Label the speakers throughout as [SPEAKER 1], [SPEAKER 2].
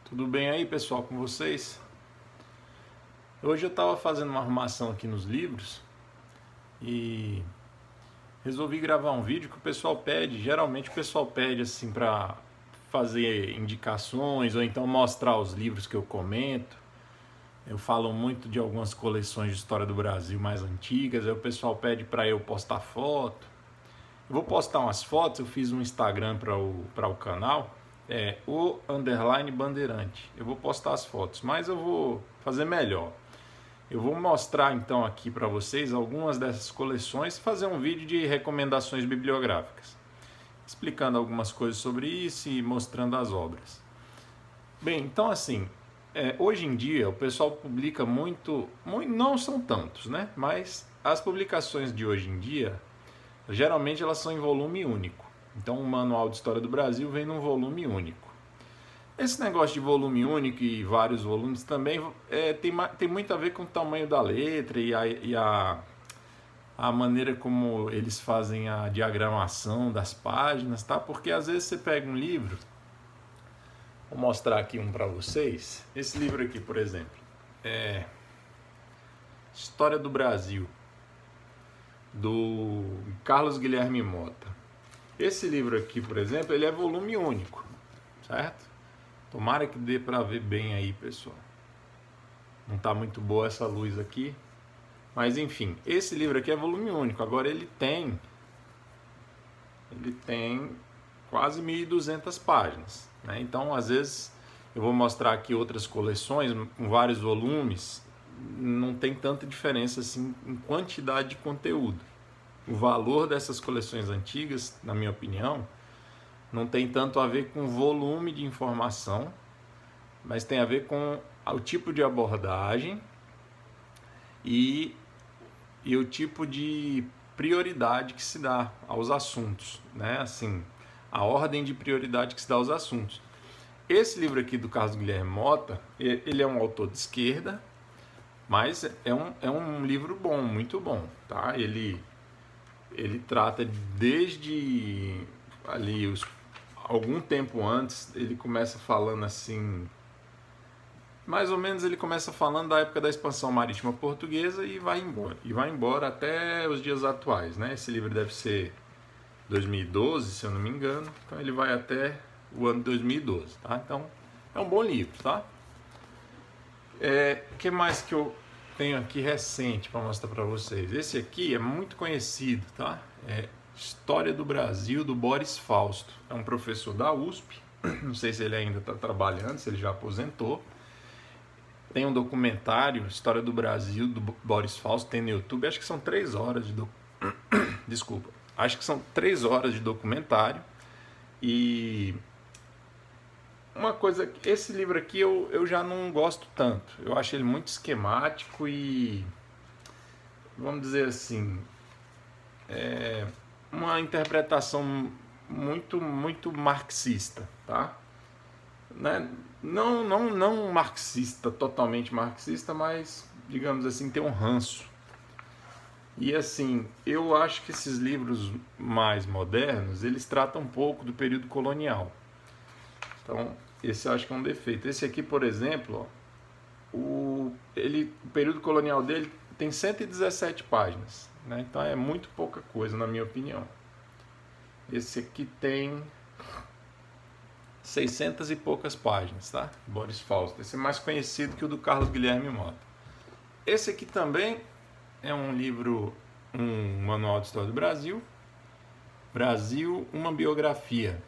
[SPEAKER 1] Tudo bem aí, pessoal, com vocês? Hoje eu estava fazendo uma arrumação aqui nos livros e resolvi gravar um vídeo que o pessoal pede. Geralmente o pessoal pede assim para fazer indicações ou então mostrar os livros que eu comento. Eu falo muito de algumas coleções de história do Brasil mais antigas, aí o pessoal pede para eu postar foto. Eu vou postar umas fotos, eu fiz um Instagram para o canal, o underline bandeirante. Eu vou postar as fotos, mas eu vou fazer melhor. Eu vou mostrar então aqui para vocês algumas dessas coleções, fazer um vídeo de recomendações bibliográficas, explicando algumas coisas sobre isso e mostrando as obras. Bem, então assim, hoje em dia o pessoal publica muito, não são tantos, né? Mas as publicações de hoje em dia, geralmente elas são em volume único. Então o Manual de História do Brasil vem num volume único. Esse negócio de volume único e vários volumes também tem muito a ver com o tamanho da letra a maneira como eles fazem a diagramação das páginas, tá? Porque às vezes você pega um livro, vou mostrar aqui um para vocês. Esse livro aqui, por exemplo, é História do Brasil, do Carlos Guilherme Mota. Esse livro aqui, por exemplo, ele é volume único, certo? Tomara que dê para ver bem aí, pessoal. Não está muito boa essa luz aqui. Mas enfim, esse livro aqui é volume único. Agora ele tem quase 1.200 páginas, né? Então, às vezes, eu vou mostrar aqui outras coleções com vários volumes. Não tem tanta diferença assim em quantidade de conteúdo. O valor dessas coleções antigas, na minha opinião, não tem tanto a ver com volume de informação, mas tem a ver com o tipo de abordagem e o tipo de prioridade que se dá aos assuntos, né? Assim, a ordem de prioridade que se dá aos assuntos. Esse livro aqui do Carlos Guilherme Mota, ele é um autor de esquerda, mas é um livro bom, muito bom, tá? Ele trata desde ali algum tempo antes, ele começa falando assim, mais ou menos ele começa falando da época da expansão marítima portuguesa e vai embora até os dias atuais, né? Esse livro deve ser 2012, se eu não me engano, então ele vai até o ano 2012, tá? Então é um bom livro, tá? Que mais que eu tenho aqui recente para mostrar para vocês? Esse aqui é muito conhecido, tá? História do Brasil, do Boris Fausto. É um professor da USP, não sei se ele ainda está trabalhando, se ele já aposentou. Tem um documentário, História do Brasil, do Boris Fausto, tem no YouTube. Acho que são 3 horas de Desculpa. Acho que são 3 horas de documentário. E uma coisa, esse livro aqui eu já não gosto tanto. Eu acho ele muito esquemático e, vamos dizer assim, uma interpretação muito marxista, tá? Né? Não marxista, totalmente marxista, mas, digamos assim, tem um ranço. E assim, eu acho que esses livros mais modernos, eles tratam um pouco do período colonial. Então, esse eu acho que é um defeito. Esse aqui, por exemplo, ó, o período colonial dele tem 117 páginas, né? Então é muito pouca coisa, na minha opinião. Esse aqui tem 600 e poucas páginas, tá? Boris Fausto. Esse é mais conhecido que o do Carlos Guilherme Mota. Esse aqui também é um livro, um manual de história do Brasil. Brasil, uma biografia.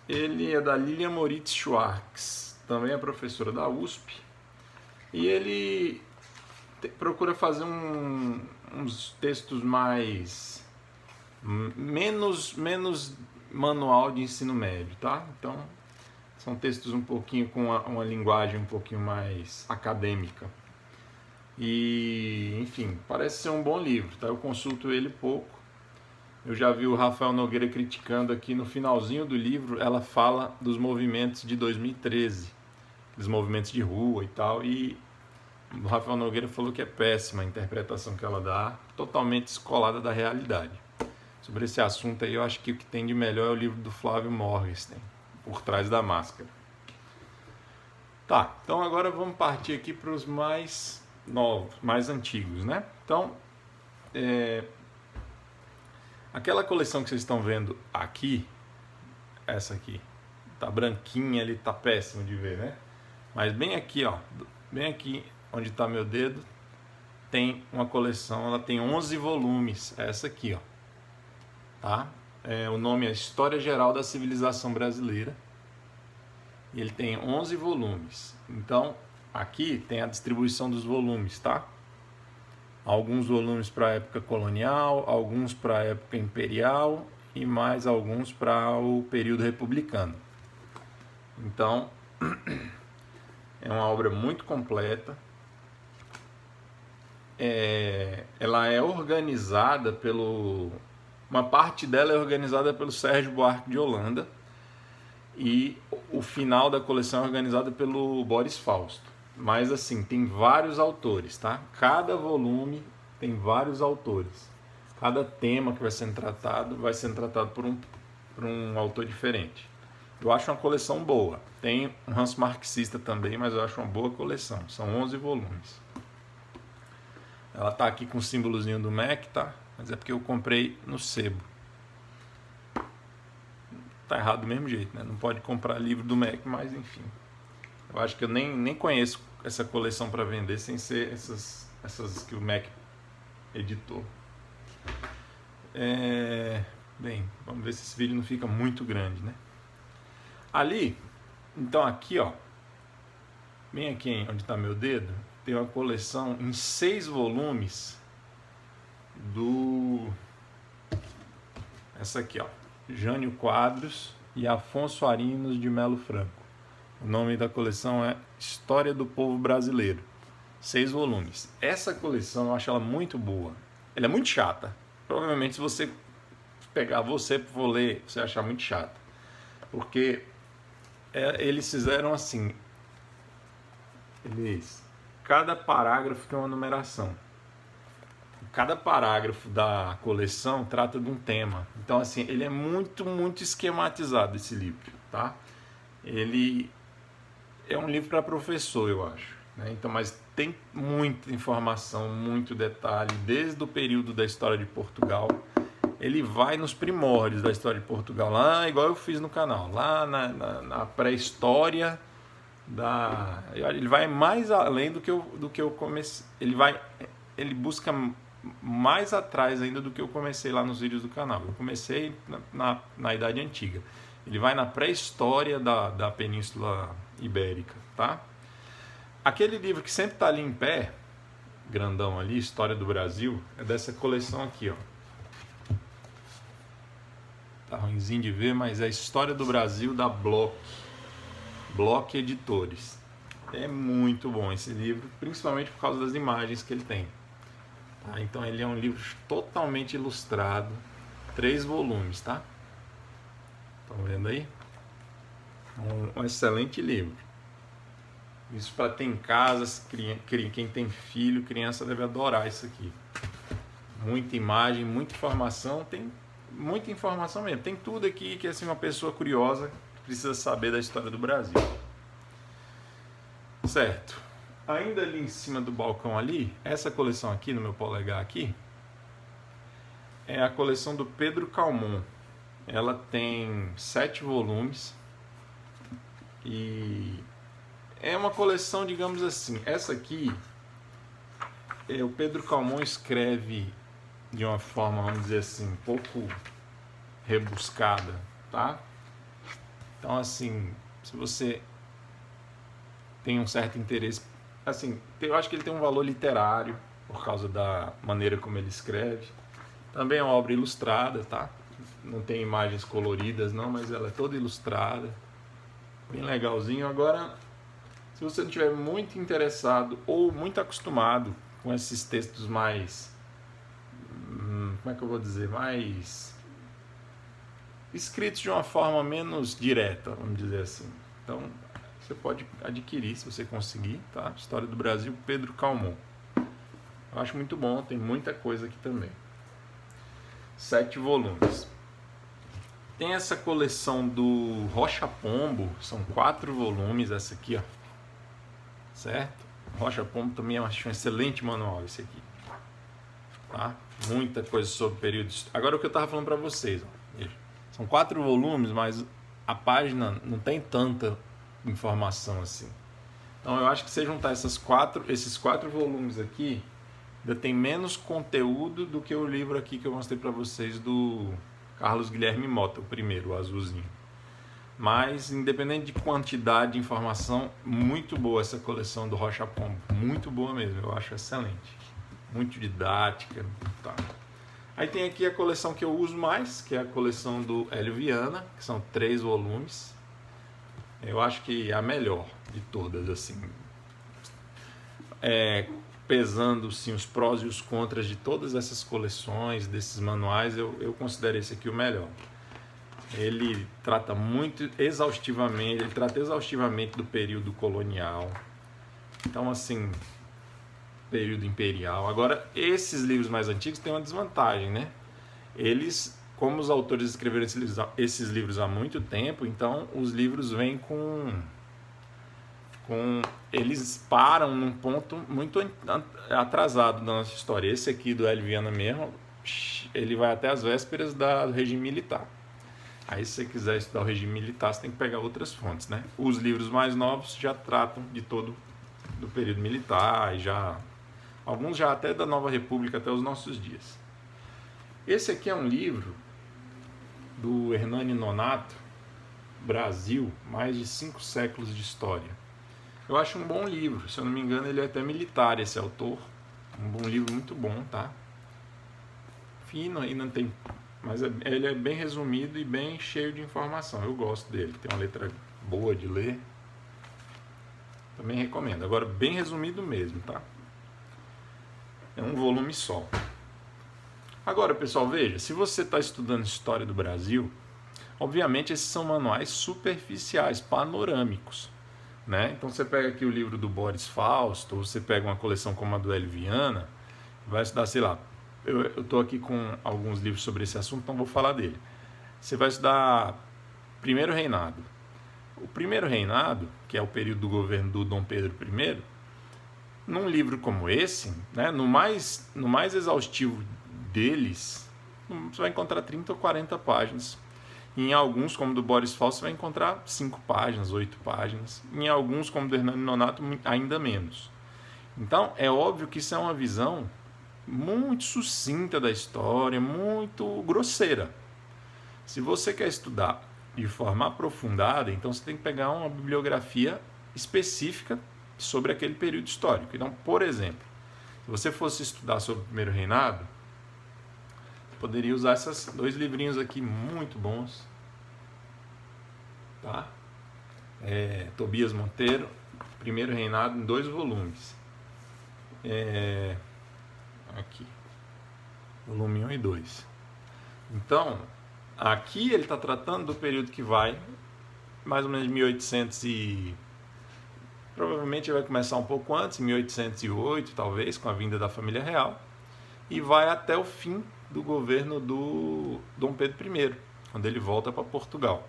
[SPEAKER 1] Ele é da Lilian Moritz Schwartz, também é professora da USP. E ele procura fazer uns textos menos manual de ensino médio, tá? Então, são textos um pouquinho com uma linguagem um pouquinho mais acadêmica. E, enfim, parece ser um bom livro, tá? Eu consulto ele pouco. Eu já vi o Rafael Nogueira criticando aqui no finalzinho do livro, ela fala dos movimentos de 2013, dos movimentos de rua e tal, e o Rafael Nogueira falou que é péssima a interpretação que ela dá, totalmente descolada da realidade. Sobre esse assunto aí, eu acho que o que tem de melhor é o livro do Flávio Morgenstern, Por Trás da Máscara. Tá, então agora vamos partir aqui para os mais novos, mais antigos, né? Então, aquela coleção que vocês estão vendo aqui, essa aqui, tá branquinha ali, tá péssimo de ver, né? Mas bem aqui, ó, bem aqui onde está meu dedo, tem uma coleção, ela tem 11 volumes, essa aqui, ó, tá? O nome é História Geral da Civilização Brasileira. E ele tem 11 volumes. Então, aqui tem a distribuição dos volumes, tá? Alguns volumes para a época colonial, alguns para a época imperial e mais alguns para o período republicano. Então, é uma obra muito completa. Ela é organizada uma parte dela é organizada pelo Sérgio Buarque de Holanda e o final da coleção é organizado pelo Boris Fausto. Mas assim, tem vários autores, tá? Cada volume tem vários autores. Cada tema que vai sendo tratado por um autor diferente. Eu acho uma coleção boa. Tem um ranço marxista também, mas eu acho uma boa coleção. São 11 volumes. Ela tá aqui com o símbolozinho do MEC, tá? Mas é porque eu comprei no sebo. Tá errado do mesmo jeito, né? Não pode comprar livro do MEC, mas enfim. Eu acho que eu nem conheço essa coleção para vender sem ser essas que o MEC editou. Bem, vamos ver se esse vídeo não fica muito grande, né? Ali, então aqui, ó, bem aqui onde está meu dedo, tem uma coleção em 6 volumes essa aqui, ó, Jânio Quadros e Afonso Arinos de Melo Franco. O nome da coleção é História do Povo Brasileiro. 6 volumes. Essa coleção eu acho ela muito boa. Ela é muito chata. Provavelmente se você pegar você for ler, você vai achar muito chata. Porque eles fizeram assim. Cada parágrafo tem uma numeração. Cada parágrafo da coleção trata de um tema. Então, assim, ele é muito, muito esquematizado, esse livro, tá? Ele é um livro para professor, eu acho, né? Então, mas tem muita informação, muito detalhe, desde o período da história de Portugal. Ele vai nos primórdios da história de Portugal, lá igual eu fiz no canal, lá na pré-história ele vai mais além do que eu comecei. Ele busca mais atrás ainda do que eu comecei lá nos vídeos do canal. Eu comecei na Idade Antiga. Ele vai na pré-história da Península Ibérica, tá? Aquele livro que sempre está ali em pé, grandão ali, História do Brasil, é dessa coleção aqui, ó. Tá ruimzinho de ver, mas é História do Brasil da Bloch Editores. É muito bom esse livro, principalmente por causa das imagens que ele tem. Tá? Então ele é um livro totalmente ilustrado, 3 volumes, tá? Estão vendo aí? Um excelente livro. Isso para ter em casa, quem tem filho, criança deve adorar isso aqui. Muita imagem, muita informação, tem muita informação mesmo. Tem tudo aqui que assim, uma pessoa curiosa precisa saber da história do Brasil. Certo. Ainda ali em cima do balcão ali, essa coleção aqui, no meu polegar aqui, é a coleção do Pedro Calmon. Ela tem 7 volumes e é uma coleção, digamos assim, essa aqui, o Pedro Calmon escreve de uma forma, vamos dizer assim, um pouco rebuscada, tá? Então, assim, se você tem um certo interesse, assim, eu acho que ele tem um valor literário por causa da maneira como ele escreve. Também é uma obra ilustrada, tá? Não tem imagens coloridas não, mas ela é toda ilustrada, bem legalzinho. Agora, se você não estiver muito interessado ou muito acostumado com esses textos mais, como é que eu vou dizer, mais escritos de uma forma menos direta, vamos dizer assim. Então, você pode adquirir se você conseguir, tá? História do Brasil, Pedro Calmon. Eu acho muito bom, tem muita coisa aqui também. 7 volumes. Tem essa coleção do Rocha Pombo, são 4 volumes, essa aqui, ó. certo? Rocha Pombo também eu acho um excelente manual esse aqui, tá? Muita coisa sobre períodos. Agora o que eu estava falando para vocês, ó, são 4 volumes, mas a página não tem tanta informação assim. Então eu acho que se juntar esses quatro volumes aqui, ainda tem menos conteúdo do que o livro aqui que eu mostrei para vocês do Carlos Guilherme Mota, o primeiro, o azulzinho. Mas, independente de quantidade de informação, muito boa essa coleção do Rocha Pombo. Muito boa mesmo, eu acho excelente. Muito didática. Tá. Aí tem aqui a coleção que eu uso mais, que é a coleção do Hélio Viana, que são 3 volumes. Eu acho que é a melhor de todas, assim. Pesando sim, os prós e os contras de todas essas coleções, desses manuais, eu considero esse aqui o melhor. Ele trata exaustivamente do período colonial. Então, assim, período imperial. Agora, esses livros mais antigos têm uma desvantagem, né? Eles, como os autores escreveram esses livros há muito tempo, então os livros vêm eles param num ponto muito atrasado da nossa história. Esse aqui do Hélio Viana mesmo, ele vai até as vésperas do regime militar. Aí, se você quiser estudar o regime militar, você tem que pegar outras fontes, né? Os livros mais novos já tratam de todo do período militar, alguns já até da Nova República até os nossos dias. Esse aqui é um livro do Hernani Nonato, Brasil, mais de 5 séculos de história. Eu acho um bom livro, se eu não me engano ele é até militar, esse autor. Um bom livro, muito bom, tá? Fino, aí não tem... Mas ele é bem resumido e bem cheio de informação. Eu gosto dele, tem uma letra boa de ler. Também recomendo. Agora, bem resumido mesmo, tá? É um volume só. Agora, pessoal, veja, se você está estudando História do Brasil, obviamente esses são manuais superficiais, panorâmicos, né? Então você pega aqui o livro do Boris Fausto, ou você pega uma coleção como a do Hélio Viana, vai estudar, sei lá, eu estou aqui com alguns livros sobre esse assunto, então vou falar dele. Você vai estudar Primeiro Reinado. O Primeiro Reinado, que é o período do governo do Dom Pedro I, num livro como esse, né, no mais exaustivo deles, você vai encontrar 30 ou 40 páginas. Em alguns, como do Boris Fausto, você vai encontrar 5 páginas, 8 páginas. Em alguns, como do Hernani Nonato, ainda menos. Então, é óbvio que isso é uma visão muito sucinta da história, muito grosseira. Se você quer estudar de forma aprofundada, então você tem que pegar uma bibliografia específica sobre aquele período histórico. Então, por exemplo, se você fosse estudar sobre o Primeiro Reinado, poderia usar esses 2 livrinhos aqui muito bons, tá? Tobias Monteiro, Primeiro Reinado, em 2 volumes. Aqui, volume 1 e 2. Então, aqui ele está tratando do período que vai mais ou menos 1800 e... Provavelmente vai começar um pouco antes, em 1808, talvez, com a vinda da família real, e vai até o fim do governo do Dom Pedro I, quando ele volta para Portugal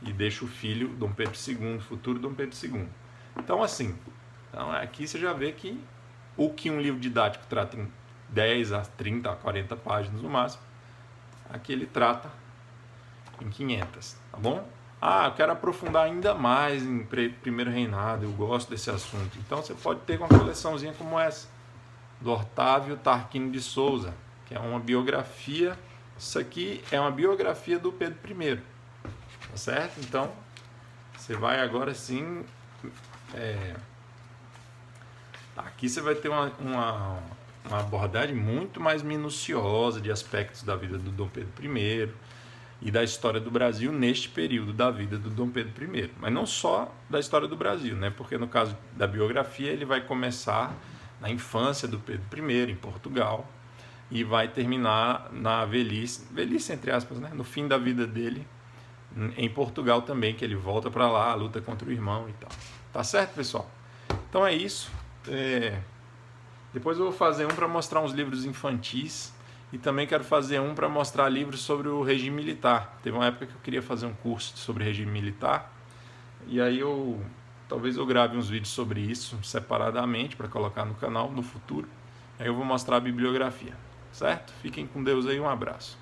[SPEAKER 1] e deixa o filho Dom Pedro II, futuro Dom Pedro II. Então, assim, aqui você já vê que o que um livro didático trata em 10 a 30 a 40 páginas no máximo, aqui ele trata em 500, tá bom? Eu quero aprofundar ainda mais em Primeiro Reinado, eu gosto desse assunto. Então você pode ter uma coleçãozinha como essa, do Otávio Tarquínio de Souza, que é uma biografia. Isso aqui é uma biografia do Pedro I, tá certo? Então, você vai agora sim... Aqui você vai ter uma abordagem muito mais minuciosa de aspectos da vida do Dom Pedro I e da história do Brasil neste período da vida do Dom Pedro I. Mas não só da história do Brasil, né? Porque no caso da biografia ele vai começar na infância do Pedro I, em Portugal, e vai terminar na velhice entre aspas, né? No fim da vida dele, em Portugal também, que ele volta para lá, luta contra o irmão e tal. Tá certo, pessoal? Então é isso. Depois eu vou fazer um para mostrar uns livros infantis e também quero fazer um para mostrar livros sobre o regime militar. Teve uma época que eu queria fazer um curso sobre regime militar e aí eu Talvez eu grave uns vídeos sobre isso separadamente para colocar no canal no futuro. Aí eu vou mostrar a bibliografia, certo? Fiquem com Deus aí, um abraço.